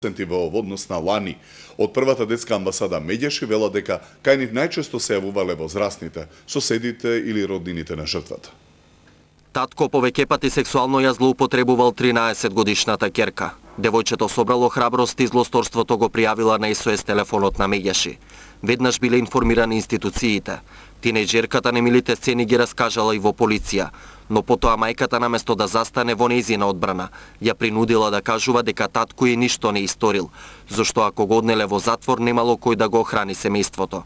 во однос на лани. Од првата детска амбасада Медјаши вела дека кај нив најчесто се јавувале возрастните, соседите или роднините на жртвата. Татко повеќе пати сексуално ја злоупотребувал 13 годишната ќерка. Девојчето собрало храброст и злосторството го пријавила на СОС телефонот на Медјаши. Веднаш биле информирани институциите. Тинејџерката немилите сцени ги раскажала и во полиција, но потоа мајката наместо да застане во нејзина одбрана, ја принудила да кажува дека татко и ништо не историл, зашто ако го однеле во затвор немало кој да го охрани семејството.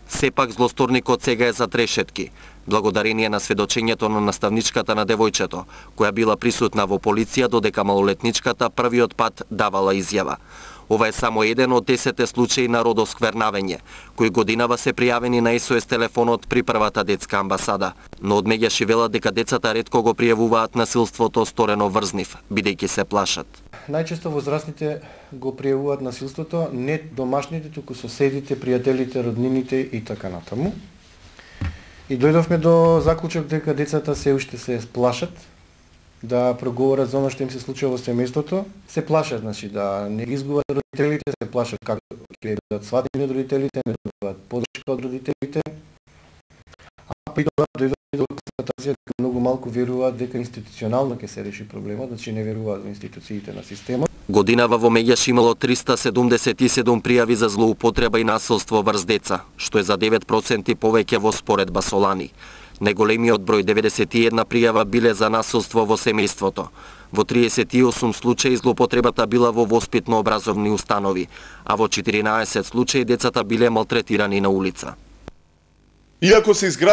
Сепак злосторникот сега е за трешетки, благодарение на сведочењето на наставничката на девојчето, која била присутна во полиција додека малолетничката првиот пат давала изјава. Ова е само еден од 10 случаи на родосквернавење, кои годинава се пријавени на СОС телефонот при првата детска амбасада. Но од Медјаши вела дека децата ретко го пријавуваат насилството сторено врз нив, бидејќи се плашат. Најчесто возрастните го пријавуваат насилството, не домашните, туку соседите, пријателите, роднините и така натаму. И дојдовме до заклучок дека децата се уште се плашат да проговорат за оно што им се случува во семејството, се плашат, значи да не изгубат родителите, се плашат како ќе бидат сватени од родителите, не добиваат подршка од родителите. А при тоа дојдоа до констатација дека многу малку веруваат дека институционално ќе се реши проблемот, значи не веруваат во институциите на системот. Годинава во Медјаши имало 377 пријави за злоупотреба и насилство врз деца, што е за 9% повеќе во споредба со лани. Најголемиот број 91 пријава биле за насилство во семејството. Во 38 случаи злоупотребата била во воспитно-образовни установи, а во 14 случаи децата биле малтретирани на улица. Иако се изградиле